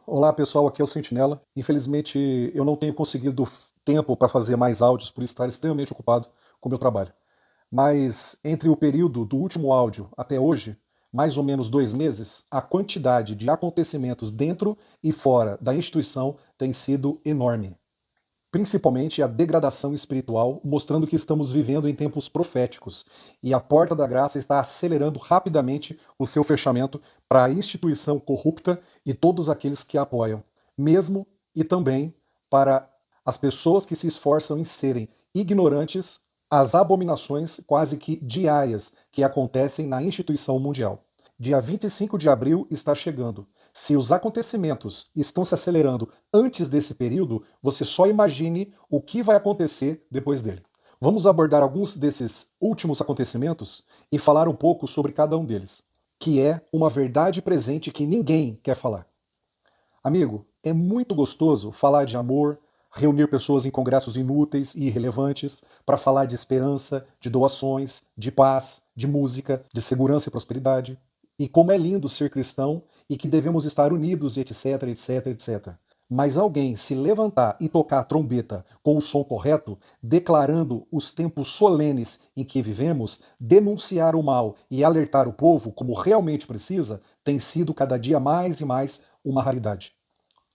Olá pessoal, aqui é o Sentinela. Infelizmente eu não tenho conseguido tempo para fazer mais áudios por estar extremamente ocupado com o meu trabalho. Mas entre o período do último áudio até hoje, mais ou menos 2 meses, a quantidade de acontecimentos dentro e fora da instituição tem sido enorme. Principalmente a degradação espiritual, mostrando que estamos vivendo em tempos proféticos e a porta da graça está acelerando rapidamente o seu fechamento para a instituição corrupta e todos aqueles que a apoiam, mesmo e também para as pessoas que se esforçam em serem ignorantes às abominações quase que diárias que acontecem na instituição mundial. Dia 25 de abril está chegando. Se os acontecimentos estão se acelerando antes desse período, você só imagine o que vai acontecer depois dele. Vamos abordar alguns desses últimos acontecimentos e falar um pouco sobre cada um deles, que é uma verdade presente que ninguém quer falar. Amigo, é muito gostoso falar de amor, reunir pessoas em congressos inúteis e irrelevantes para falar de esperança, de doações, de paz, de música, de segurança e prosperidade. E como é lindo ser cristão e que devemos estar unidos, etc, etc, etc. Mas alguém se levantar e tocar a trombeta com o som correto, declarando os tempos solenes em que vivemos, denunciar o mal e alertar o povo como realmente precisa, tem sido cada dia mais e mais uma raridade.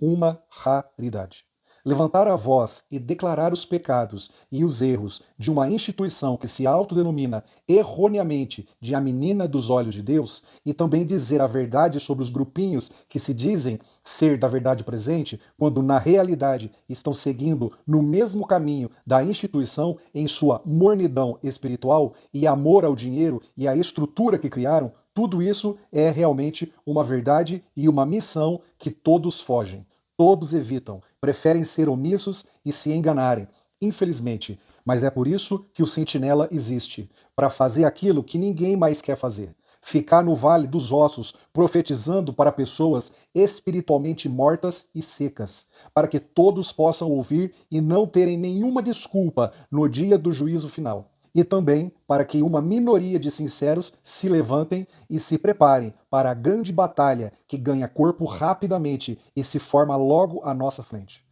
Uma raridade. Levantar a voz e declarar os pecados e os erros de uma instituição que se autodenomina erroneamente de a menina dos olhos de Deus e também dizer a verdade sobre os grupinhos que se dizem ser da verdade presente, quando na realidade estão seguindo no mesmo caminho da instituição em sua mornidão espiritual e amor ao dinheiro e à estrutura que criaram, tudo isso é realmente uma verdade e uma missão que todos fogem. Todos evitam, preferem ser omissos e se enganarem, infelizmente. Mas é por isso que o sentinela existe, para fazer aquilo que ninguém mais quer fazer. Ficar no vale dos ossos, profetizando para pessoas espiritualmente mortas e secas, para que todos possam ouvir e não terem nenhuma desculpa no dia do juízo final. E também para que uma minoria de sinceros se levantem e se preparem para a grande batalha que ganha corpo rapidamente e se forma logo à nossa frente.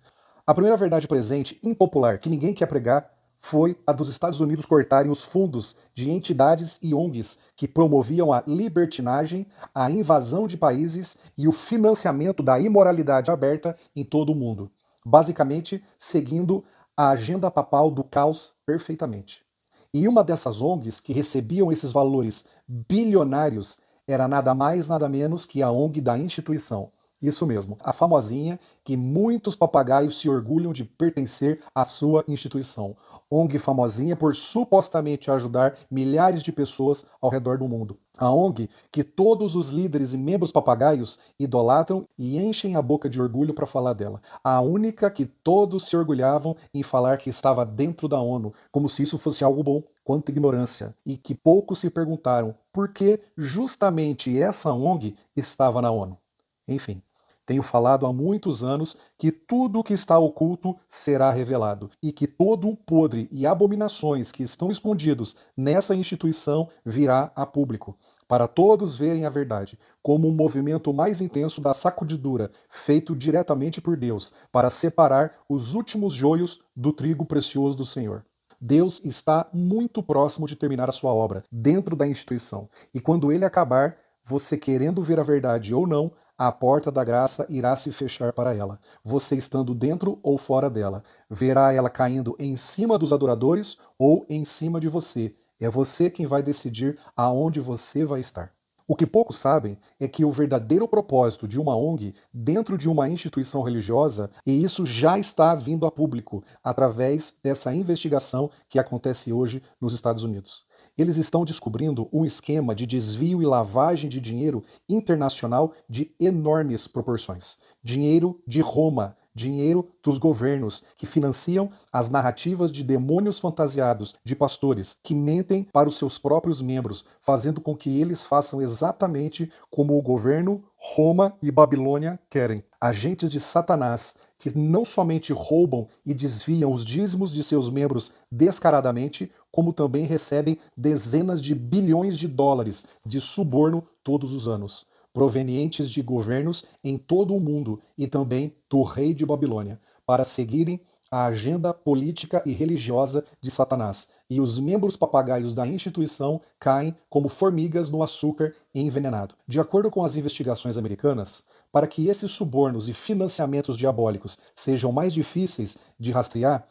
A primeira verdade presente, impopular, que ninguém quer pregar, foi a dos Estados Unidos cortarem os fundos de entidades e ONGs que promoviam a libertinagem, a invasão de países e o financiamento da imoralidade aberta em todo o mundo. Basicamente, seguindo a agenda papal do caos perfeitamente. E uma dessas ONGs que recebiam esses valores bilionários era nada mais, nada menos que a ONG da instituição. Isso mesmo, a famosinha que muitos papagaios se orgulham de pertencer à sua instituição. ONG famosinha por supostamente ajudar milhares de pessoas ao redor do mundo. A ONG que todos os líderes e membros papagaios idolatram e enchem a boca de orgulho para falar dela. A única que todos se orgulhavam em falar que estava dentro da ONU, como se isso fosse algo bom. Quanta ignorância. E que poucos se perguntaram por que justamente essa ONG estava na ONU. Enfim, tenho falado há muitos anos que tudo o que está oculto será revelado e que todo o podre e abominações que estão escondidos nessa instituição virá a público, para todos verem a verdade, como um movimento mais intenso da sacudidura, feito diretamente por Deus, para separar os últimos joios do trigo precioso do Senhor. Deus está muito próximo de terminar a sua obra dentro da instituição. E quando ele acabar, você querendo ver a verdade ou não, a porta da graça irá se fechar para ela. Você estando dentro ou fora dela, verá ela caindo em cima dos adoradores ou em cima de você. É você quem vai decidir aonde você vai estar. O que poucos sabem é que o verdadeiro propósito de uma ONG dentro de uma instituição religiosa, e isso já está vindo a público através dessa investigação que acontece hoje nos Estados Unidos. Eles estão descobrindo um esquema de desvio e lavagem de dinheiro internacional de enormes proporções. Dinheiro de Roma, dinheiro dos governos que financiam as narrativas de demônios fantasiados de pastores que mentem para os seus próprios membros, fazendo com que eles façam exatamente como o governo, Roma e Babilônia querem. Agentes de Satanás que não somente roubam e desviam os dízimos de seus membros descaradamente, como também recebem dezenas de bilhões de dólares de suborno todos os anos. provenientes de governos em todo o mundo e também do rei de Babilônia, para seguirem a agenda política e religiosa de Satanás. E os membros papagaios da instituição caem como formigas no açúcar envenenado. De acordo com as investigações americanas, para que esses subornos e financiamentos diabólicos sejam mais difíceis de rastrear,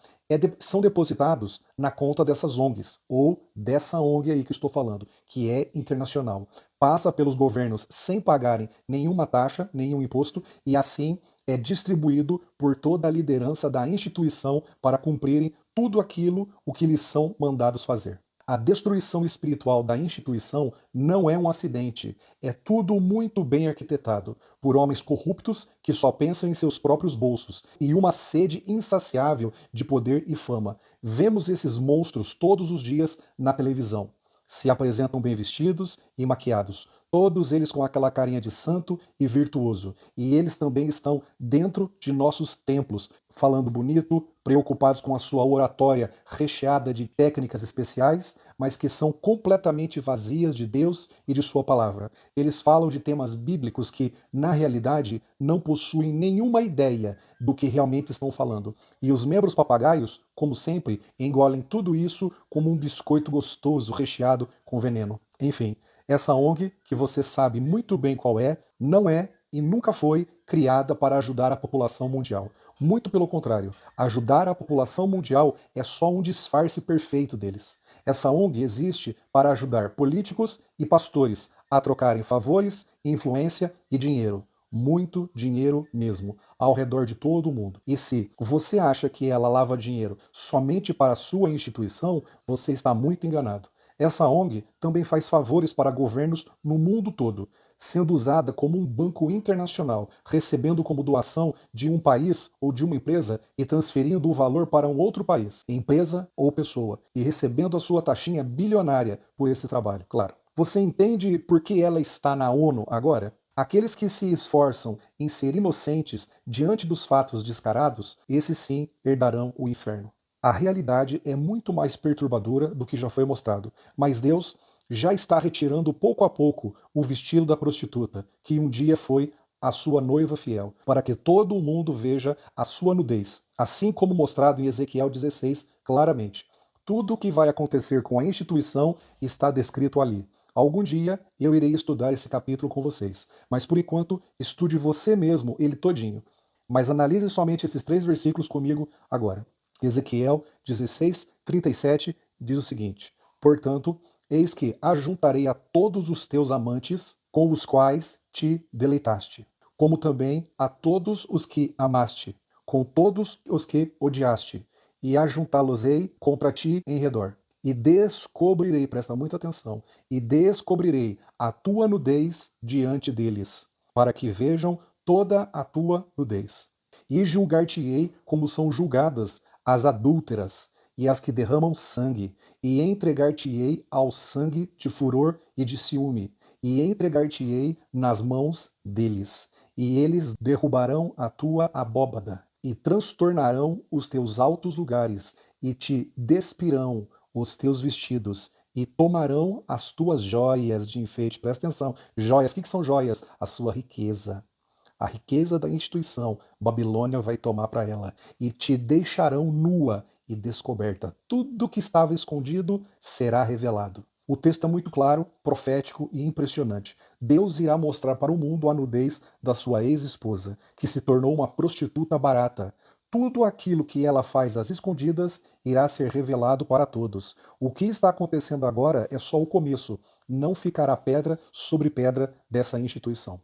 são depositados na conta dessas ONGs, ou dessa ONG aí que estou falando, que é internacional. Passa pelos governos sem pagarem nenhuma taxa, nenhum imposto, e assim é distribuído por toda a liderança da instituição para cumprirem tudo aquilo o que lhes são mandados fazer. A destruição espiritual da instituição não é um acidente, é tudo muito bem arquitetado por homens corruptos que só pensam em seus próprios bolsos e uma sede insaciável de poder e fama. Vemos esses monstros todos os dias na televisão. Se apresentam bem vestidos e maquiados, todos eles com aquela carinha de santo e virtuoso. E eles também estão dentro de nossos templos, falando bonito, preocupados com a sua oratória recheada de técnicas especiais, mas que são completamente vazias de Deus e de sua palavra. Eles falam de temas bíblicos que, na realidade, não possuem nenhuma ideia do que realmente estão falando. E os membros papagaios, como sempre, engolem tudo isso como um biscoito gostoso recheado com veneno. Enfim, essa ONG, que você sabe muito bem qual é, não é e nunca foi criada para ajudar a população mundial. Muito pelo contrário, ajudar a população mundial é só um disfarce perfeito deles. Essa ONG existe para ajudar políticos e pastores a trocarem favores, influência e dinheiro. Muito dinheiro mesmo, ao redor de todo o mundo. E se você acha que ela lava dinheiro somente para a sua instituição, você está muito enganado. Essa ONG também faz favores para governos no mundo todo, sendo usada como um banco internacional, recebendo como doação de um país ou de uma empresa e transferindo o valor para um outro país, empresa ou pessoa, e recebendo a sua taxinha bilionária por esse trabalho, claro. Você entende por que ela está na ONU agora? Aqueles que se esforçam em ser inocentes diante dos fatos descarados, esses sim herdarão o inferno. A realidade é muito mais perturbadora do que já foi mostrado, mas Deus já está retirando pouco a pouco o vestido da prostituta, que um dia foi a sua noiva fiel, para que todo o mundo veja a sua nudez, assim como mostrado em Ezequiel 16 claramente. Tudo o que vai acontecer com a instituição está descrito ali. Algum dia eu irei estudar esse capítulo com vocês, mas por enquanto estude você mesmo ele todinho. Mas analise somente esses 3 versículos comigo agora. Ezequiel 16, 37 diz o seguinte: Portanto, eis que ajuntarei a todos os teus amantes com os quais te deleitaste, como também a todos os que amaste, com todos os que odiaste, e ajuntá-los-ei contra ti em redor. E descobrirei, presta muita atenção, e descobrirei a tua nudez diante deles, para que vejam toda a tua nudez. E julgar-te-ei como são julgadas as adúlteras e as que derramam sangue, e entregar-te-ei ao sangue de furor e de ciúme, e entregar-te-ei nas mãos deles. E eles derrubarão a tua abóbada, e transtornarão os teus altos lugares, e te despirão os teus vestidos, e tomarão as tuas joias de enfeite. Presta atenção, joias, o que são joias? A sua riqueza. A riqueza da instituição, Babilônia vai tomar para ela, e te deixarão nua e descoberta. Tudo que estava escondido será revelado. O texto é muito claro, profético e impressionante. Deus irá mostrar para o mundo a nudez da sua ex-esposa, que se tornou uma prostituta barata. Tudo aquilo que ela faz às escondidas irá ser revelado para todos. O que está acontecendo agora é só o começo. Não ficará pedra sobre pedra dessa instituição.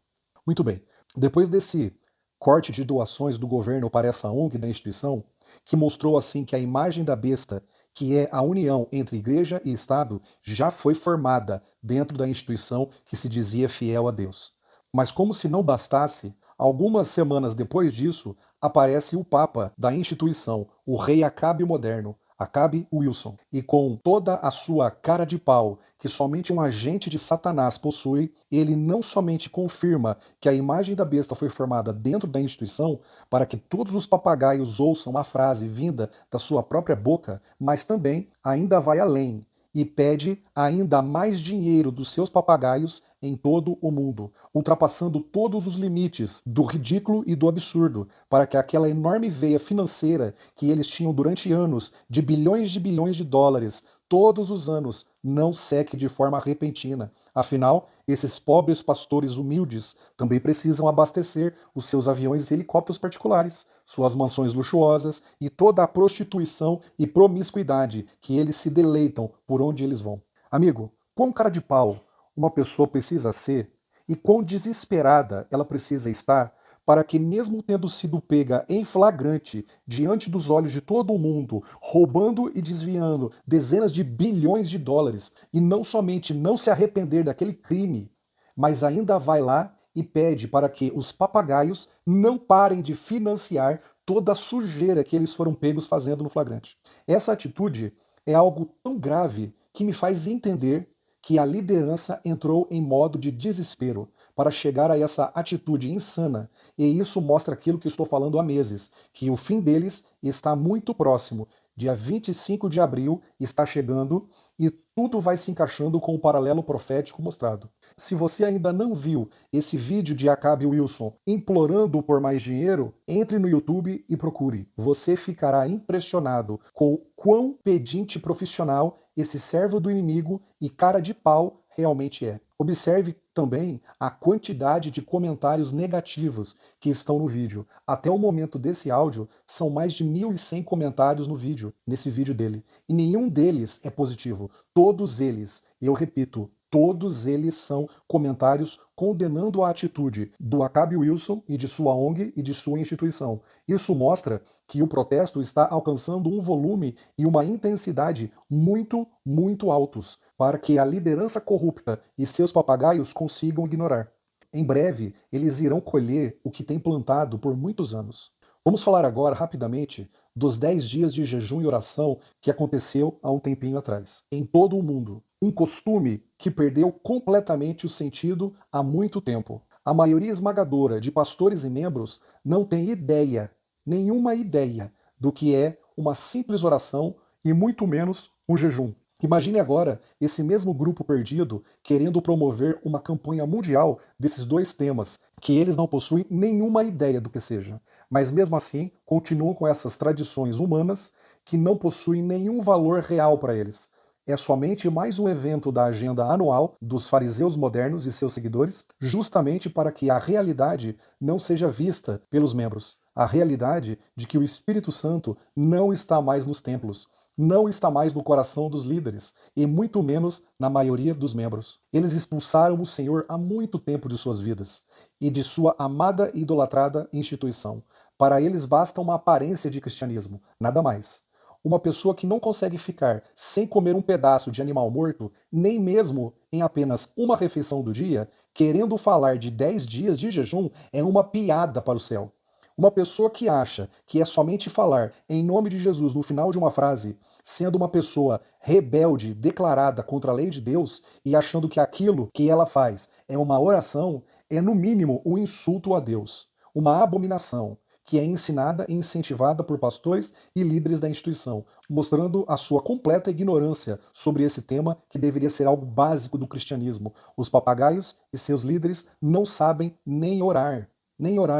Muito bem. Depois desse corte de doações do governo para essa ONG da instituição, que mostrou assim que a imagem da besta, que é a união entre igreja e Estado, já foi formada dentro da instituição que se dizia fiel a Deus. Mas como se não bastasse, algumas semanas depois disso, aparece o Papa da instituição, o rei Acabe moderno, Acabe Wilson, e com toda a sua cara de pau que somente um agente de Satanás possui, ele não somente confirma que a imagem da besta foi formada dentro da instituição para que todos os papagaios ouçam a frase vinda da sua própria boca, mas também ainda vai além e pede ainda mais dinheiro dos seus papagaios em todo o mundo, ultrapassando todos os limites do ridículo e do absurdo, para que aquela enorme veia financeira que eles tinham durante anos, de bilhões de dólares, todos os anos, não seque de forma repentina. Afinal, esses pobres pastores humildes também precisam abastecer os seus aviões e helicópteros particulares, suas mansões luxuosas e toda a prostituição e promiscuidade que eles se deleitam por onde eles vão. Amigo, quão cara de pau uma pessoa precisa ser e quão desesperada ela precisa estar para que, mesmo tendo sido pega em flagrante diante dos olhos de todo o mundo, roubando e desviando dezenas de bilhões de dólares, e não somente não se arrepender daquele crime, mas ainda vai lá e pede para que os papagaios não parem de financiar toda a sujeira que eles foram pegos fazendo no flagrante. Essa atitude é algo tão grave que me faz entender que a liderança entrou em modo de desespero para chegar a essa atitude insana, e isso mostra aquilo que estou falando há meses, que o fim deles está muito próximo. Dia 25 de abril está chegando e tudo vai se encaixando com o paralelo profético mostrado. Se você ainda não viu esse vídeo de Acabe Wilson implorando por mais dinheiro, entre no YouTube e procure. Você ficará impressionado com o quão pedinte profissional esse servo do inimigo e cara de pau realmente é. Observe também a quantidade de comentários negativos que estão no vídeo. Até o momento desse áudio, são mais de 1.100 comentários no vídeo, nesse vídeo dele. E nenhum deles é positivo. Todos eles, eu repito, todos eles são comentários condenando a atitude do Acabe Wilson e de sua ONG e de sua instituição. Isso mostra que o protesto está alcançando um volume e uma intensidade muito altos, para que a liderança corrupta e seus papagaios consigam ignorar. Em breve, eles irão colher o que têm plantado por muitos anos. Vamos falar agora, rapidamente, dos 10 dias de jejum e oração que aconteceu há um tempinho atrás, em todo o mundo. Um costume que perdeu completamente o sentido há muito tempo. A maioria esmagadora de pastores e membros não tem ideia, nenhuma ideia, do que é uma simples oração e muito menos um jejum. Imagine agora esse mesmo grupo perdido querendo promover uma campanha mundial desses dois temas, que eles não possuem nenhuma ideia do que seja, mas mesmo assim continuam com essas tradições humanas que não possuem nenhum valor real para eles. É somente mais um evento da agenda anual dos fariseus modernos e seus seguidores, justamente para que a realidade não seja vista pelos membros. A realidade de que o Espírito Santo não está mais nos templos, não está mais no coração dos líderes, e muito menos na maioria dos membros. Eles expulsaram o Senhor há muito tempo de suas vidas e de sua amada e idolatrada instituição. Para eles basta uma aparência de cristianismo, nada mais. Uma pessoa que não consegue ficar sem comer um pedaço de animal morto, nem mesmo em apenas uma refeição do dia, querendo falar de 10 dias de jejum, é uma piada para o céu. Uma pessoa que acha que é somente falar em nome de Jesus no final de uma frase, sendo uma pessoa rebelde, declarada contra a lei de Deus e achando que aquilo que ela faz é uma oração, é no mínimo um insulto a Deus, uma abominação que é ensinada e incentivada por pastores e líderes da instituição, mostrando a sua completa ignorância sobre esse tema que deveria ser algo básico do cristianismo. Os papagaios e seus líderes não sabem nem orar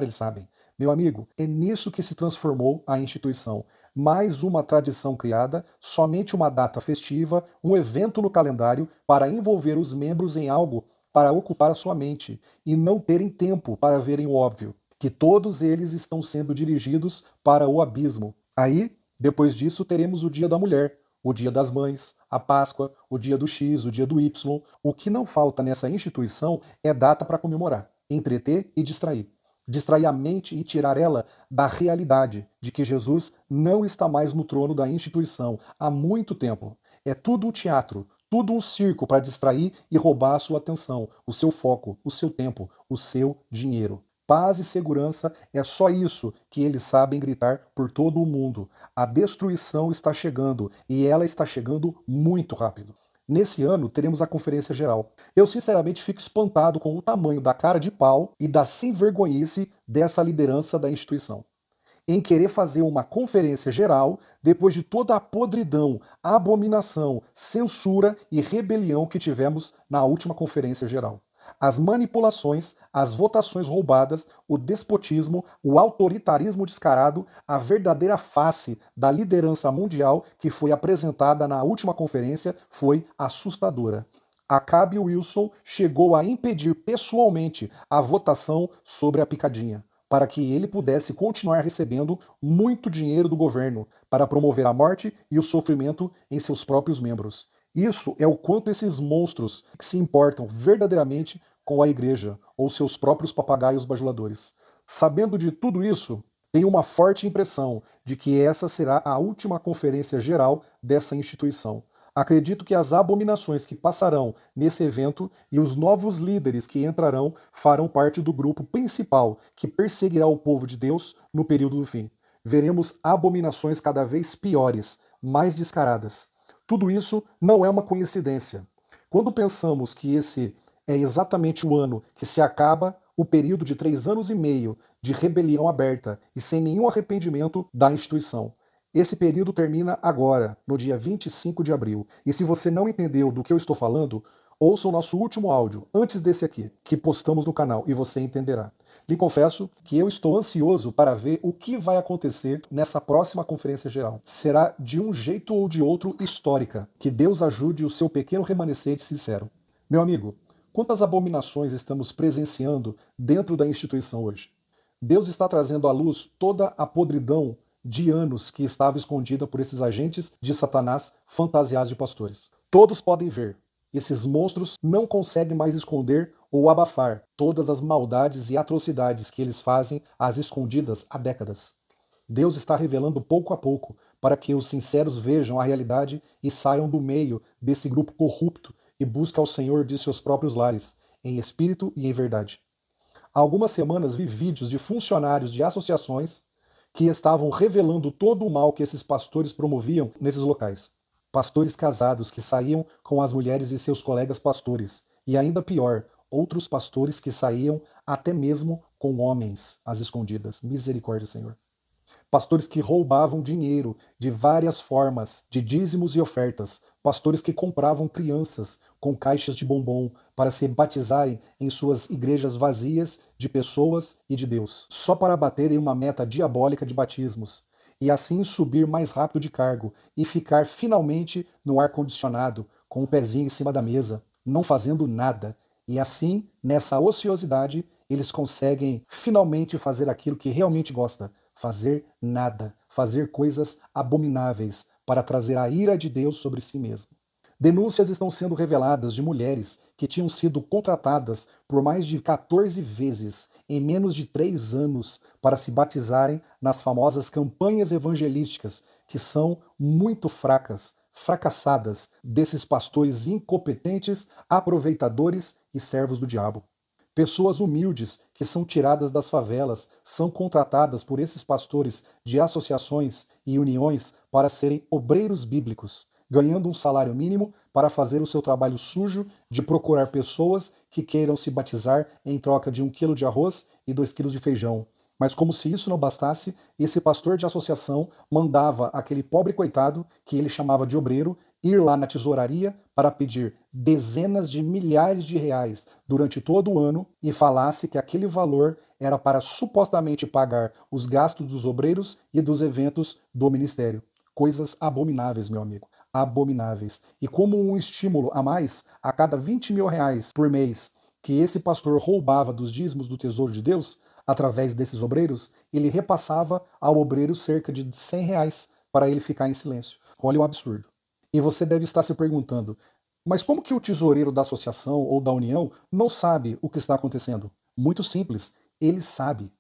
eles sabem. Meu amigo, é nisso que se transformou a instituição. Mais uma tradição criada, somente uma data festiva, um evento no calendário para envolver os membros em algo para ocupar a sua mente e não terem tempo para verem o óbvio, que todos eles estão sendo dirigidos para o abismo. Aí, depois disso, teremos o Dia da Mulher, o Dia das Mães, a Páscoa, o Dia do X, o Dia do Y. O que não falta nessa instituição é data para comemorar, entreter e distrair. Distrair a mente e tirar ela da realidade de que Jesus não está mais no trono da instituição há muito tempo. É tudo um teatro, tudo um circo para distrair e roubar a sua atenção, o seu foco, o seu tempo, o seu dinheiro. Paz e segurança é só isso que eles sabem gritar por todo o mundo. A destruição está chegando e ela está chegando muito rápido. Nesse ano, teremos a Conferência Geral. Eu, sinceramente, fico espantado com o tamanho da cara de pau e da sem-vergonhice dessa liderança da instituição. em querer fazer uma conferência geral depois de toda a podridão, abominação, censura e rebelião que tivemos na última conferência geral. As manipulações, as votações roubadas, o despotismo, o autoritarismo descarado, a verdadeira face da liderança mundial que foi apresentada na última conferência foi assustadora. Acabe Wilson chegou a impedir pessoalmente a votação sobre a picadinha, para que ele pudesse continuar recebendo muito dinheiro do governo para promover a morte e o sofrimento em seus próprios membros. Isso é o quanto esses monstros se importam verdadeiramente com a igreja ou seus próprios papagaios bajuladores. Sabendo de tudo isso, tenho uma forte impressão de que essa será a última conferência geral dessa instituição. Acredito que as abominações que passarão nesse evento e os novos líderes que entrarão farão parte do grupo principal que perseguirá o povo de Deus no período do fim. Veremos abominações cada vez piores, mais descaradas. Tudo isso não é uma coincidência. Quando pensamos que esse é exatamente o ano que se acaba o período de 3 anos e meio de rebelião aberta e sem nenhum arrependimento da instituição. Esse período termina agora, no dia 25 de abril. E se você não entendeu do que eu estou falando, ouça o nosso último áudio, antes desse aqui, que postamos no canal, e você entenderá. Lhe confesso que eu estou ansioso para ver o que vai acontecer nessa próxima conferência geral. Será de um jeito ou de outro histórica. Que Deus ajude o seu pequeno remanescente sincero. Meu amigo, quantas abominações estamos presenciando dentro da instituição hoje? Deus está trazendo à luz toda a podridão de anos que estava escondida por esses agentes de Satanás fantasiados de pastores. Todos podem ver. Esses monstros não conseguem mais esconder ou abafar todas as maldades e atrocidades que eles fazem às escondidas há décadas. Deus está revelando pouco a pouco para que os sinceros vejam a realidade e saiam do meio desse grupo corrupto e busquem ao Senhor de seus próprios lares, em espírito e em verdade. Há algumas semanas vi vídeos de funcionários de associações que estavam revelando todo o mal que esses pastores promoviam nesses locais. Pastores casados que saíam com as mulheres de seus colegas pastores. E ainda pior, outros pastores que saíam até mesmo com homens às escondidas. Misericórdia, Senhor. Pastores que roubavam dinheiro de várias formas, de dízimos e ofertas. Pastores que compravam crianças com caixas de bombom para se batizarem em suas igrejas vazias de pessoas e de Deus, só para baterem uma meta diabólica de batismos, e assim subir mais rápido de cargo e ficar finalmente no ar-condicionado, com o pezinho em cima da mesa, não fazendo nada. E assim, nessa ociosidade, eles conseguem finalmente fazer aquilo que realmente gosta, fazer nada, fazer coisas abomináveis para trazer a ira de Deus sobre si mesmo. Denúncias estão sendo reveladas de mulheres que tinham sido contratadas por mais de 14 vezes em menos de 3 anos para se batizarem nas famosas campanhas evangelísticas, que são muito fracas, fracassadas desses pastores incompetentes, aproveitadores e servos do diabo. Pessoas humildes que são tiradas das favelas são contratadas por esses pastores de associações e uniões para serem obreiros bíblicos, ganhando um salário mínimo para fazer o seu trabalho sujo de procurar pessoas que queiram se batizar em troca de 1 quilo de arroz e 2 quilos de feijão. Mas como se isso não bastasse, esse pastor de associação mandava aquele pobre coitado, que ele chamava de obreiro, ir lá na tesouraria para pedir dezenas de milhares de reais durante todo o ano e falasse que aquele valor era para supostamente pagar os gastos dos obreiros e dos eventos do ministério. Coisas abomináveis, meu amigo. Abomináveis. E como um estímulo a mais, a cada 20 mil reais por mês que esse pastor roubava dos dízimos do tesouro de Deus, através desses obreiros, ele repassava ao obreiro cerca de 100 reais para ele ficar em silêncio. Olha o absurdo. E você deve estar se perguntando, mas como que o tesoureiro da associação ou da união não sabe o que está acontecendo? Muito simples, ele sabe.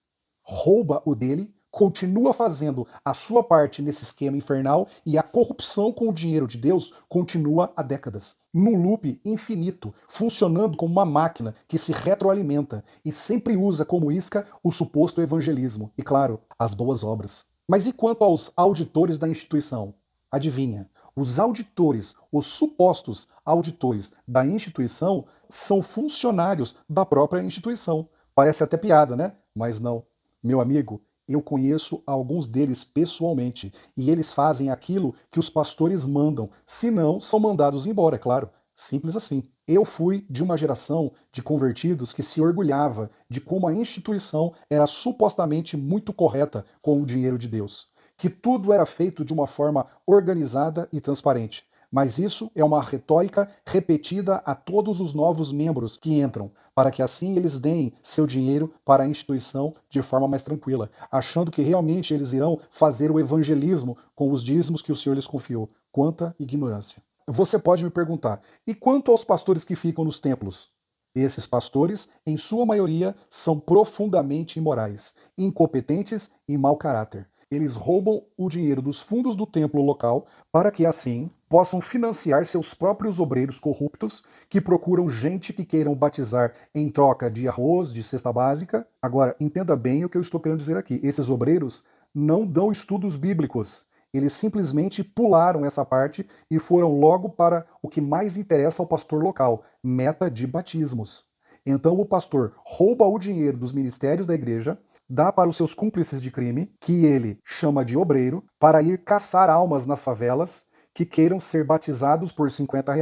Rouba o dele, continua fazendo a sua parte nesse esquema infernal e a corrupção com o dinheiro de Deus continua há décadas. Num loop infinito, funcionando como uma máquina que se retroalimenta e sempre usa como isca o suposto evangelismo e, claro, as boas obras. Mas e quanto aos auditores da instituição? Adivinha? Os auditores, os supostos auditores da instituição, são funcionários da própria instituição. Parece até piada, né? Mas não. Meu amigo, Eu conheço alguns deles pessoalmente, e eles fazem aquilo que os pastores mandam, se não, são mandados embora, é claro. Simples assim. Eu fui de uma geração de convertidos que se orgulhava de como a instituição era supostamente muito correta com o dinheiro de Deus, que tudo era feito de uma forma organizada e transparente. Mas isso é uma retórica repetida a todos os novos membros que entram, para que assim eles deem seu dinheiro para a instituição de forma mais tranquila, achando que realmente eles irão fazer o evangelismo com os dízimos que o Senhor lhes confiou. Quanta ignorância! Você pode me perguntar, e quanto aos pastores que ficam nos templos? Esses pastores, em sua maioria, são profundamente imorais, incompetentes e mau caráter. Eles roubam o dinheiro dos fundos do templo local para que assim possam financiar seus próprios obreiros corruptos que procuram gente que queiram batizar em troca de arroz, de cesta básica. Agora, entenda bem o que eu estou querendo dizer aqui. Esses obreiros não dão estudos bíblicos. Eles simplesmente pularam essa parte e foram logo para o que mais interessa ao pastor local, meta de batismos. Então o pastor rouba o dinheiro dos ministérios da igreja, dá para os seus cúmplices de crime, que ele chama de obreiro, para ir caçar almas nas favelas que queiram ser batizados por R$ 50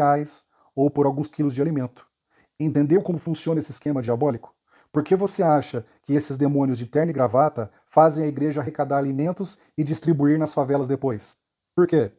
ou por alguns quilos de alimento. Entendeu como funciona esse esquema diabólico? Por que você acha que esses demônios de terno e gravata fazem a igreja arrecadar alimentos e distribuir nas favelas depois? Por quê?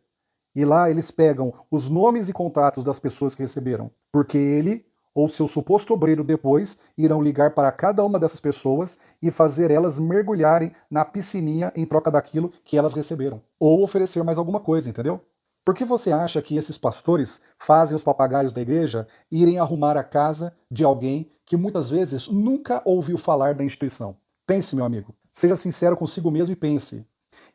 E lá eles pegam os nomes e contatos das pessoas que receberam, porque ele ou seu suposto obreiro depois irão ligar para cada uma dessas pessoas e fazer elas mergulharem na piscininha em troca daquilo que elas receberam. Ou oferecer mais alguma coisa, entendeu? Por que você acha que esses pastores fazem os papagaios da igreja irem arrumar a casa de alguém que muitas vezes nunca ouviu falar da instituição? Pense, meu amigo. Seja sincero consigo mesmo e pense.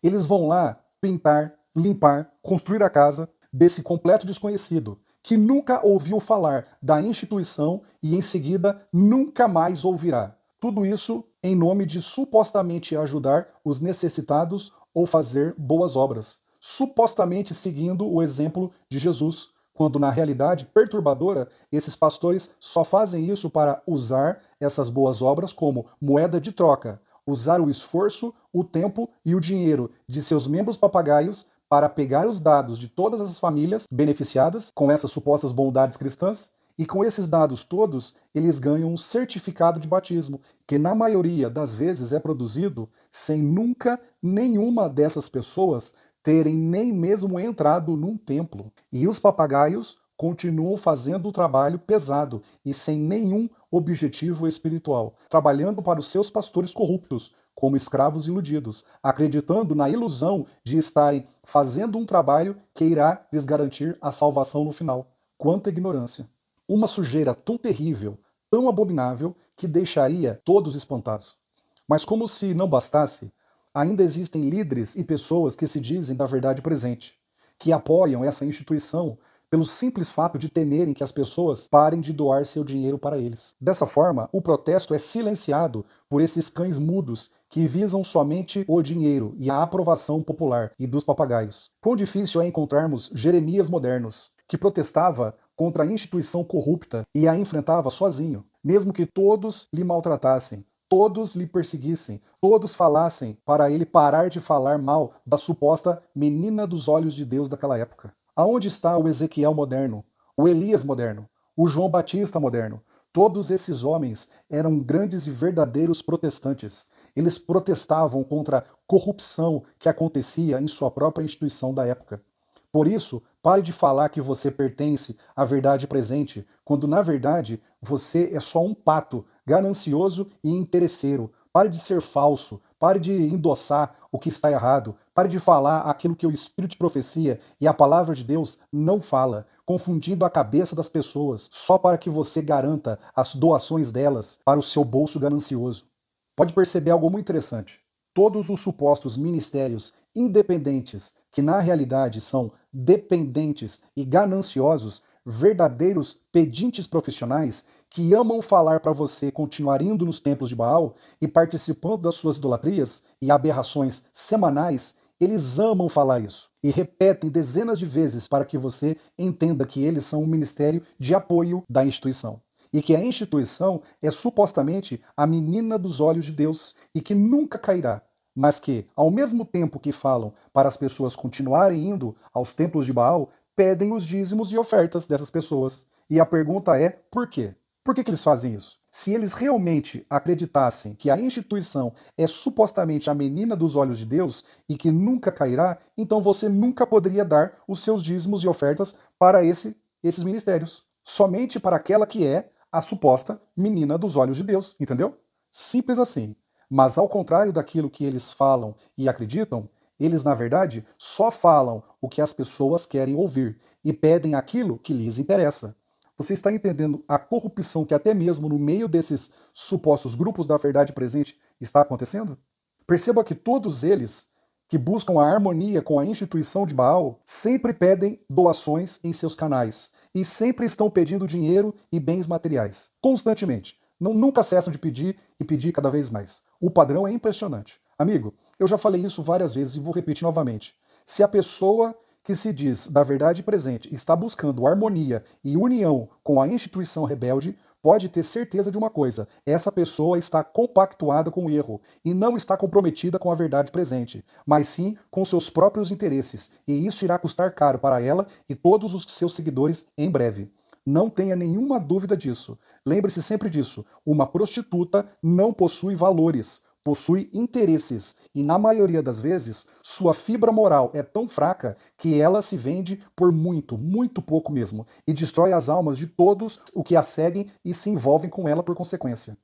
Eles vão lá pintar, limpar, construir a casa desse completo desconhecido, que nunca ouviu falar da instituição e em seguida nunca mais ouvirá. Tudo isso em nome de supostamente ajudar os necessitados ou fazer boas obras, supostamente seguindo o exemplo de Jesus, quando na realidade perturbadora, esses pastores só fazem isso para usar essas boas obras como moeda de troca, usar o esforço, o tempo e o dinheiro de seus membros papagaios para pegar os dados de todas as famílias beneficiadas com essas supostas bondades cristãs, e com esses dados todos, eles ganham um certificado de batismo, que na maioria das vezes é produzido sem nunca nenhuma dessas pessoas terem nem mesmo entrado num templo. E os papagaios continuam fazendo o trabalho pesado e sem nenhum objetivo espiritual, trabalhando para os seus pastores corruptos, como escravos iludidos, acreditando na ilusão de estarem fazendo um trabalho que irá lhes garantir a salvação no final. Quanta ignorância! Uma sujeira tão terrível, tão abominável, que deixaria todos espantados. Mas como se não bastasse, ainda existem líderes e pessoas que se dizem da verdade presente, que apoiam essa instituição pelo simples fato de temerem que as pessoas parem de doar seu dinheiro para eles. Dessa forma, o protesto é silenciado por esses cães mudos que visam somente o dinheiro e a aprovação popular e dos papagaios. Quão difícil é encontrarmos Jeremias modernos, que protestava contra a instituição corrupta e a enfrentava sozinho, mesmo que todos lhe maltratassem, todos lhe perseguissem, todos falassem para ele parar de falar mal da suposta menina dos olhos de Deus daquela época. Aonde está o Ezequiel moderno, o Elias moderno, o João Batista moderno? Todos esses homens eram grandes e verdadeiros protestantes. Eles protestavam contra a corrupção que acontecia em sua própria instituição da época. Por isso, pare de falar que você pertence à verdade presente, quando na verdade você é só um pato, ganancioso e interesseiro. Pare de ser falso, pare de endossar o que está errado, pare de falar aquilo que o Espírito de profecia e a palavra de Deus não fala, confundindo a cabeça das pessoas só para que você garanta as doações delas para o seu bolso ganancioso. Pode perceber algo muito interessante. Todos os supostos ministérios independentes, que na realidade são dependentes e gananciosos, verdadeiros pedintes profissionais que amam falar para você continuar indo nos templos de Baal e participando das suas idolatrias e aberrações semanais, eles amam falar isso e repetem dezenas de vezes para que você entenda que eles são um ministério de apoio da instituição. E que a instituição é supostamente a menina dos olhos de Deus e que nunca cairá, mas que, ao mesmo tempo que falam para as pessoas continuarem indo aos templos de Baal, pedem os dízimos e ofertas dessas pessoas. E a pergunta é, por quê? Por que eles fazem isso? Se eles realmente acreditassem que a instituição é supostamente a menina dos olhos de Deus e que nunca cairá, então você nunca poderia dar os seus dízimos e ofertas para esses ministérios. Somente para aquela que é a suposta menina dos olhos de Deus, entendeu? Simples assim. Mas ao contrário daquilo que eles falam e acreditam, eles, na verdade, só falam o que as pessoas querem ouvir e pedem aquilo que lhes interessa. Você está entendendo a corrupção que até mesmo no meio desses supostos grupos da verdade presente está acontecendo? Perceba que todos eles que buscam a harmonia com a instituição de Baal sempre pedem doações em seus canais e sempre estão pedindo dinheiro e bens materiais, constantemente. Nunca cessam de pedir e pedir cada vez mais. O padrão é impressionante. Amigo, eu já falei isso várias vezes e vou repetir novamente. Se a pessoa que se diz da verdade presente está buscando harmonia e união com a instituição rebelde, pode ter certeza de uma coisa: essa pessoa está compactuada com o erro e não está comprometida com a verdade presente, mas sim com seus próprios interesses, e isso irá custar caro para ela e todos os seus seguidores em breve. Não tenha nenhuma dúvida disso. Lembre-se sempre disso. Uma prostituta não possui valores, possui interesses. E na maioria das vezes, sua fibra moral é tão fraca que ela se vende por muito, muito pouco mesmo. E destrói as almas de todos os que a seguem e se envolvem com ela por consequência.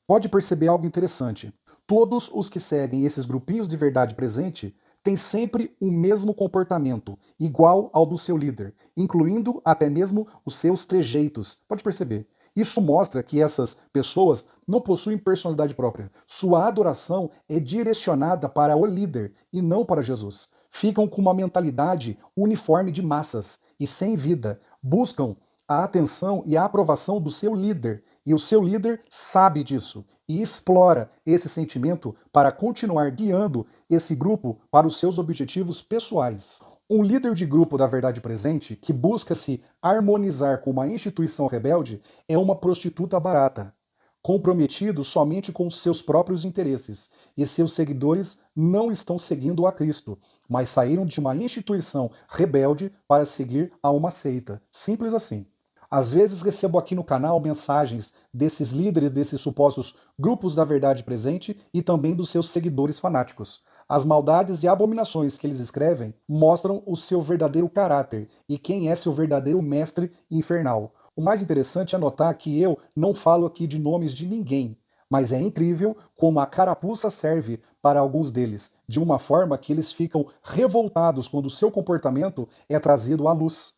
Pode perceber algo interessante. Todos os que seguem esses grupinhos de verdade presente têm sempre o mesmo comportamento, igual ao do seu líder, incluindo até mesmo os seus trejeitos. Pode perceber. Isso mostra que essas pessoas não possuem personalidade própria. Sua adoração é direcionada para o líder e não para Jesus. Ficam com uma mentalidade uniforme de massas e sem vida. Buscam a atenção e a aprovação do seu líder. E o seu líder sabe disso e explora esse sentimento para continuar guiando esse grupo para os seus objetivos pessoais. Um líder de grupo da verdade presente que busca se harmonizar com uma instituição rebelde é uma prostituta barata, comprometido somente com seus próprios interesses, e seus seguidores não estão seguindo a Cristo, mas saíram de uma instituição rebelde para seguir a uma seita. Simples assim. Às vezes recebo aqui no canal mensagens desses líderes desses supostos grupos da verdade presente e também dos seus seguidores fanáticos. As maldades e abominações que eles escrevem mostram o seu verdadeiro caráter e quem é seu verdadeiro mestre infernal. O mais interessante é notar que eu não falo aqui de nomes de ninguém, mas é incrível como a carapuça serve para alguns deles, de uma forma que eles ficam revoltados quando o seu comportamento é trazido à luz.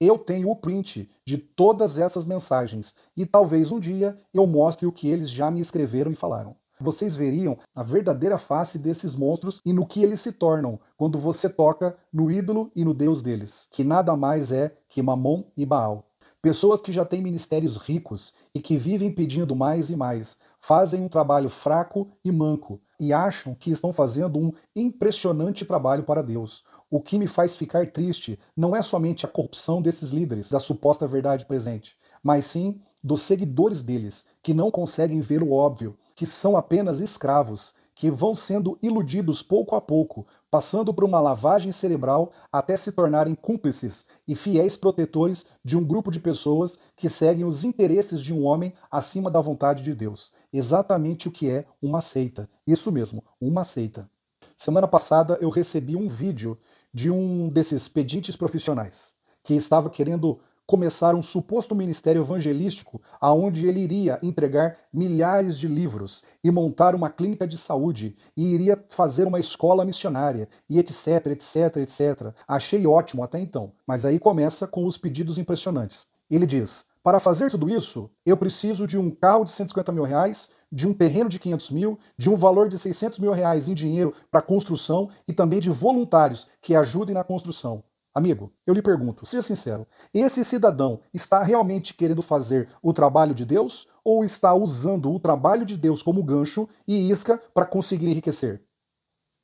Eu tenho o print de todas essas mensagens e talvez um dia eu mostre o que eles já me escreveram e falaram. Vocês veriam a verdadeira face desses monstros e no que eles se tornam quando você toca no ídolo e no Deus deles, que nada mais é que Mamon e Baal. Pessoas que já têm ministérios ricos e que vivem pedindo mais e mais, fazem um trabalho fraco e manco e acham que estão fazendo um impressionante trabalho para Deus. O que me faz ficar triste não é somente a corrupção desses líderes, da suposta verdade presente, mas sim dos seguidores deles, que não conseguem ver o óbvio, que são apenas escravos, que vão sendo iludidos pouco a pouco, passando por uma lavagem cerebral até se tornarem cúmplices e fiéis protetores de um grupo de pessoas que seguem os interesses de um homem acima da vontade de Deus. Exatamente o que é uma seita. Isso mesmo, uma seita. Semana passada eu recebi um vídeo de um desses pedintes profissionais que estava querendo começar um suposto ministério evangelístico aonde ele iria entregar milhares de livros e montar uma clínica de saúde e iria fazer uma escola missionária e etc, etc, etc. Achei ótimo até então, mas aí começa com os pedidos impressionantes. Ele diz: para fazer tudo isso, eu preciso de um carro de 150 mil reais, de um terreno de 500 mil, de um valor de 600 mil reais em dinheiro para construção e também de voluntários que ajudem na construção. Amigo, eu lhe pergunto, seja sincero, esse cidadão está realmente querendo fazer o trabalho de Deus ou está usando o trabalho de Deus como gancho e isca para conseguir enriquecer?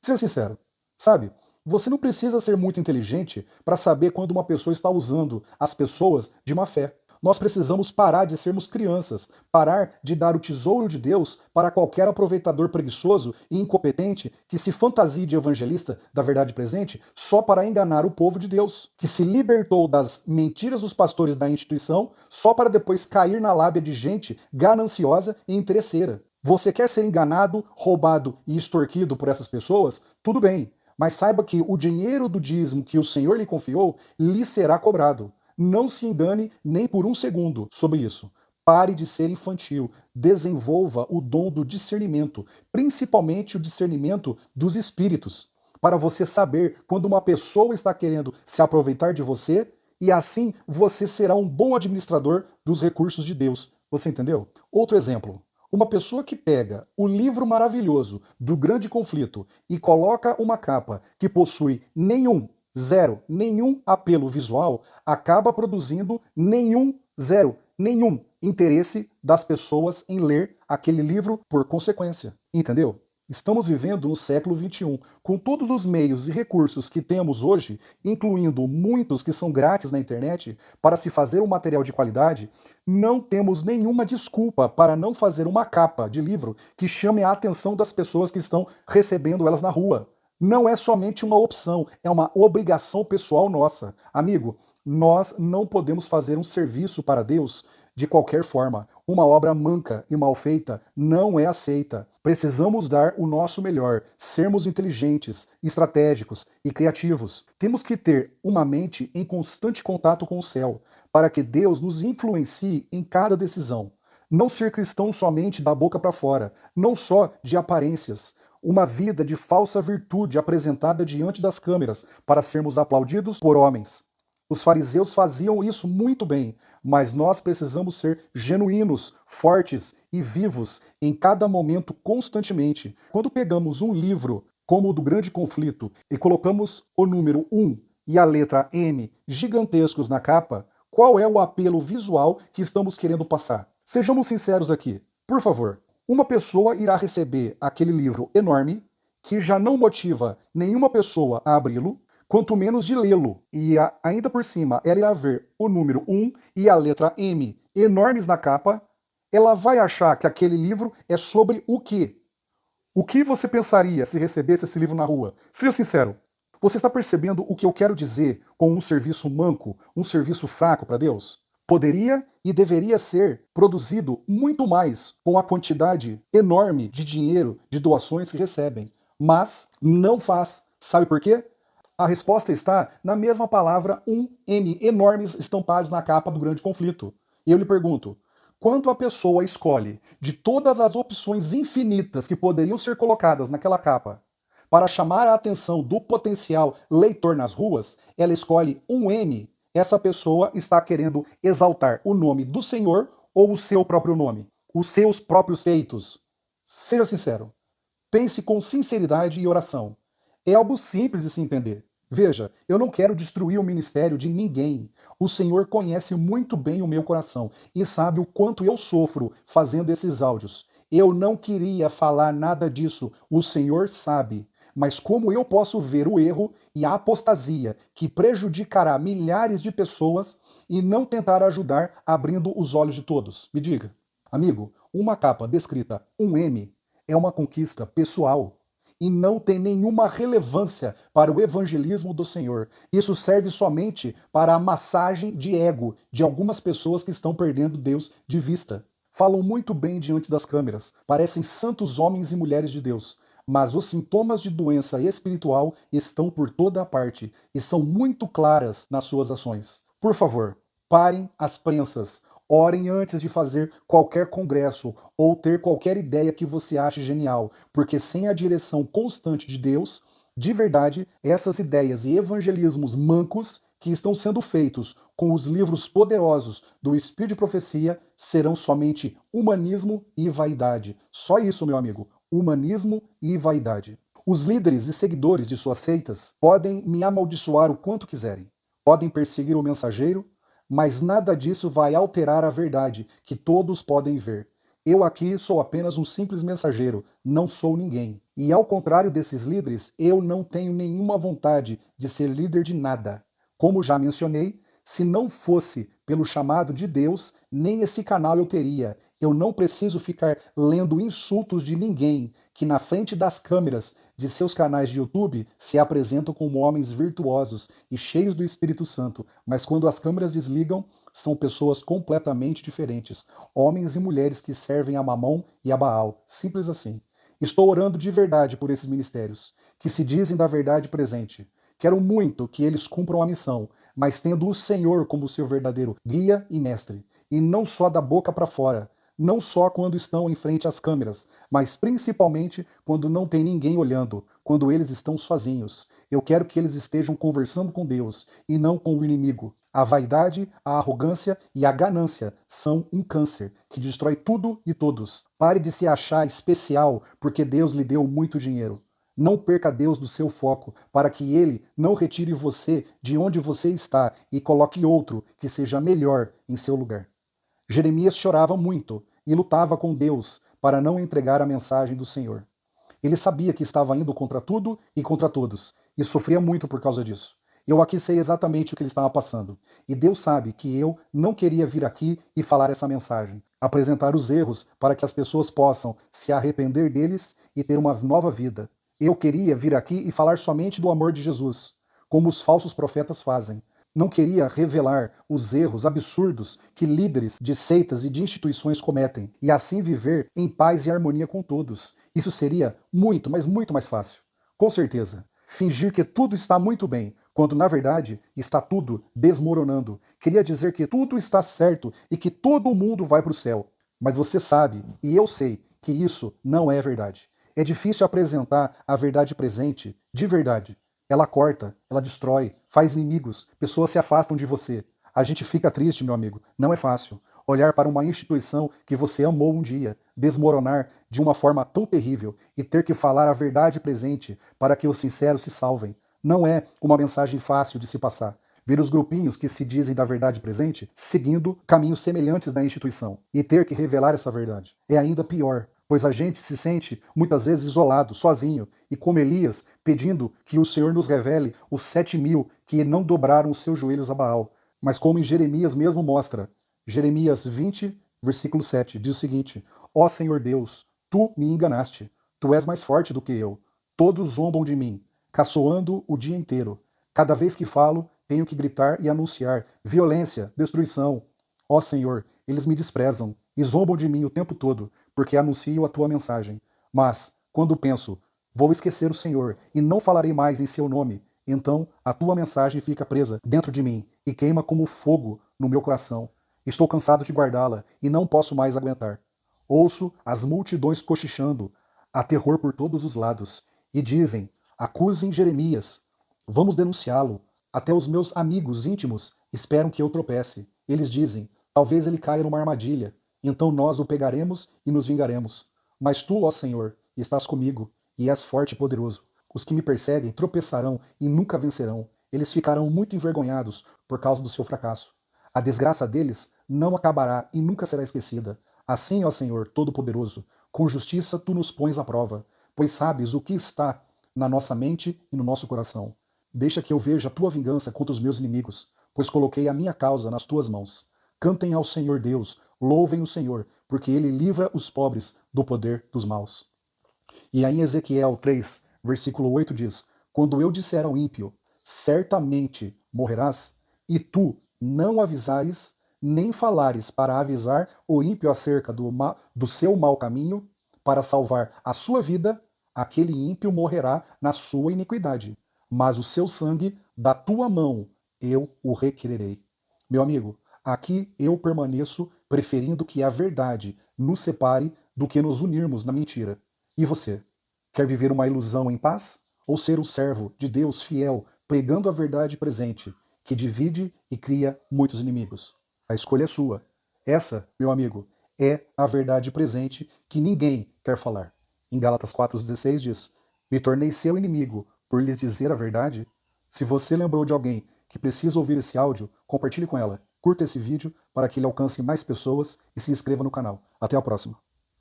Seja sincero, sabe? Você não precisa ser muito inteligente para saber quando uma pessoa está usando as pessoas de má fé. Nós precisamos parar de sermos crianças, parar de dar o tesouro de Deus para qualquer aproveitador preguiçoso e incompetente que se fantasie de evangelista da verdade presente só para enganar o povo de Deus, que se libertou das mentiras dos pastores da instituição só para depois cair na lábia de gente gananciosa e interesseira. Você quer ser enganado, roubado e extorquido por essas pessoas? Tudo bem, mas saiba que o dinheiro do dízimo que o Senhor lhe confiou lhe será cobrado. Não se engane nem por um segundo sobre isso. Pare de ser infantil. Desenvolva o dom do discernimento, principalmente o discernimento dos espíritos, para você saber quando uma pessoa está querendo se aproveitar de você e assim você será um bom administrador dos recursos de Deus. Você entendeu? Outro exemplo. Uma pessoa que pega o livro maravilhoso do Grande Conflito e coloca uma capa que possui nenhum apelo visual, acaba produzindo nenhum interesse das pessoas em ler aquele livro por consequência. Entendeu? Estamos vivendo no século XXI, com todos os meios e recursos que temos hoje, incluindo muitos que são grátis na internet, para se fazer um material de qualidade, não temos nenhuma desculpa para não fazer uma capa de livro que chame a atenção das pessoas que estão recebendo elas na rua. Não é somente uma opção, é uma obrigação pessoal nossa. Amigo, nós não podemos fazer um serviço para Deus de qualquer forma. Uma obra manca e mal feita não é aceita. Precisamos dar o nosso melhor, sermos inteligentes, estratégicos e criativos. Temos que ter uma mente em constante contato com o céu, para que Deus nos influencie em cada decisão. Não ser cristão somente da boca para fora, não só de aparências. Uma vida de falsa virtude apresentada diante das câmeras para sermos aplaudidos por homens. Os fariseus faziam isso muito bem, mas nós precisamos ser genuínos, fortes e vivos em cada momento constantemente. Quando pegamos um livro como o do Grande Conflito e colocamos o número 1 e a letra M gigantescos na capa, qual é o apelo visual que estamos querendo passar? Sejamos sinceros aqui, por favor. Uma pessoa irá receber aquele livro enorme, que já não motiva nenhuma pessoa a abri-lo, quanto menos de lê-lo. E ainda por cima, ela irá ver o número 1 e a letra M enormes na capa. Ela vai achar que aquele livro é sobre o quê? O que você pensaria se recebesse esse livro na rua? Seja sincero. Você está percebendo o que eu quero dizer com um serviço manco, um serviço fraco para Deus? Poderia e deveria ser produzido muito mais com a quantidade enorme de dinheiro, de doações que recebem. Mas não faz. Sabe por quê? A resposta está na mesma palavra 1M, enormes estampados na capa do Grande Conflito. E eu lhe pergunto, quando a pessoa escolhe de todas as opções infinitas que poderiam ser colocadas naquela capa para chamar a atenção do potencial leitor nas ruas, ela escolhe 1M. Essa pessoa está querendo exaltar o nome do Senhor ou o seu próprio nome, os seus próprios feitos. Seja sincero. Pense com sinceridade e oração. É algo simples de se entender. Veja, eu não quero destruir o ministério de ninguém. O Senhor conhece muito bem o meu coração e sabe o quanto eu sofro fazendo esses áudios. Eu não queria falar nada disso, o Senhor sabe. Mas como eu posso ver o erro e a apostasia que prejudicará milhares de pessoas e não tentar ajudar abrindo os olhos de todos? Me diga. Amigo, uma capa descrita 1M é uma conquista pessoal e não tem nenhuma relevância para o evangelismo do Senhor. Isso serve somente para a massagem de ego de algumas pessoas que estão perdendo Deus de vista. Falam muito bem diante das câmeras, parecem santos homens e mulheres de Deus, mas os sintomas de doença espiritual estão por toda a parte e são muito claras nas suas ações. Por favor, parem as prensas. Orem antes de fazer qualquer congresso ou ter qualquer ideia que você ache genial, porque sem a direção constante de Deus, de verdade, essas ideias e evangelismos mancos que estão sendo feitos com os livros poderosos do Espírito de Profecia serão somente humanismo e vaidade. Só isso, meu amigo, humanismo e vaidade. Os líderes e seguidores de suas seitas podem me amaldiçoar o quanto quiserem, podem perseguir o mensageiro, mas nada disso vai alterar a verdade que todos podem ver. Eu aqui sou apenas um simples mensageiro, não sou ninguém. E ao contrário desses líderes, eu não tenho nenhuma vontade de ser líder de nada. Como já mencionei, Se não fosse pelo chamado de Deus, nem esse canal eu teria. Eu não preciso ficar lendo insultos de ninguém que na frente das câmeras de seus canais de YouTube se apresentam como homens virtuosos e cheios do Espírito Santo, mas quando as câmeras desligam, são pessoas completamente diferentes, homens e mulheres que servem a Mamon e a Baal, simples assim. Estou orando de verdade por esses ministérios, que se dizem da verdade presente. Quero muito que eles cumpram a missão, mas tendo o Senhor como seu verdadeiro guia e mestre, e não só da boca para fora, não só quando estão em frente às câmeras, mas principalmente quando não tem ninguém olhando, quando eles estão sozinhos. Eu quero que eles estejam conversando com Deus e não com o inimigo. A vaidade, a arrogância e a ganância são um câncer que destrói tudo e todos. Pare de se achar especial porque Deus lhe deu muito dinheiro. Não perca Deus do seu foco, para que Ele não retire você de onde você está e coloque outro que seja melhor em seu lugar. Jeremias chorava muito e lutava com Deus para não entregar a mensagem do Senhor. Ele sabia que estava indo contra tudo e contra todos, e sofria muito por causa disso. Eu aqui sei exatamente o que ele estava passando. E Deus sabe que eu não queria vir aqui e falar essa mensagem, apresentar os erros para que as pessoas possam se arrepender deles e ter uma nova vida. Eu queria vir aqui e falar somente do amor de Jesus, como os falsos profetas fazem. Não queria revelar os erros absurdos que líderes de seitas e de instituições cometem, e assim viver em paz e harmonia com todos. Isso seria muito, mas muito mais fácil. Com certeza. Fingir que tudo está muito bem, quando na verdade está tudo desmoronando. Queria dizer que tudo está certo e que todo mundo vai para o céu. Mas você sabe, e eu sei, que isso não é verdade. É difícil apresentar a verdade presente, de verdade. Ela corta, ela destrói, faz inimigos, pessoas se afastam de você. A gente fica triste, meu amigo. Não é fácil. Olhar para uma instituição que você amou um dia, desmoronar de uma forma tão terrível e ter que falar a verdade presente para que os sinceros se salvem. Não é uma mensagem fácil de se passar. Ver os grupinhos que se dizem da verdade presente seguindo caminhos semelhantes da instituição e ter que revelar essa verdade. É ainda pior, pois a gente se sente muitas vezes isolado, sozinho, e como Elias, pedindo que o Senhor nos revele os 7.000 que não dobraram os seus joelhos a Baal. Mas como em Jeremias mesmo mostra, Jeremias 20, versículo 7, diz o seguinte: Ó Senhor Deus, tu me enganaste, tu és mais forte do que eu. Todos zombam de mim, caçoando o dia inteiro. Cada vez que falo, tenho que gritar e anunciar violência, destruição. Ó Senhor, eles me desprezam e zombam de mim o tempo todo, porque anuncio a tua mensagem. Mas, quando penso, vou esquecer o Senhor e não falarei mais em seu nome, então a tua mensagem fica presa dentro de mim e queima como fogo no meu coração. Estou cansado de guardá-la e não posso mais aguentar. Ouço as multidões cochichando, há terror por todos os lados, e dizem: acusem Jeremias, vamos denunciá-lo. Até os meus amigos íntimos esperam que eu tropece. Eles dizem: talvez ele caia numa armadilha, então nós o pegaremos e nos vingaremos. Mas tu, ó Senhor, estás comigo, e és forte e poderoso. Os que me perseguem tropeçarão e nunca vencerão. Eles ficarão muito envergonhados por causa do seu fracasso. A desgraça deles não acabará e nunca será esquecida. Assim, ó Senhor Todo-Poderoso, com justiça tu nos pões à prova, pois sabes o que está na nossa mente e no nosso coração. Deixa que eu veja a tua vingança contra os meus inimigos, pois coloquei a minha causa nas tuas mãos. Cantem ao Senhor Deus, louvem o Senhor, porque ele livra os pobres do poder dos maus. E aí em Ezequiel 3, versículo 8 diz: quando eu disser ao ímpio, certamente morrerás, e tu não avisares, nem falares para avisar o ímpio acerca do seu mau caminho, para salvar a sua vida, aquele ímpio morrerá na sua iniquidade, mas o seu sangue da tua mão eu o requererei. Meu amigo, aqui eu permaneço preferindo que a verdade nos separe do que nos unirmos na mentira. E você? Quer viver uma ilusão em paz? Ou ser um servo de Deus fiel, pregando a verdade presente, que divide e cria muitos inimigos? A escolha é sua. Essa, meu amigo, é a verdade presente que ninguém quer falar. Em Gálatas 4,16 diz: me tornei seu inimigo por lhes dizer a verdade. Se você lembrou de alguém que precisa ouvir esse áudio, compartilhe com ela. Curta esse vídeo para que ele alcance mais pessoas e se inscreva no canal. Até a próxima.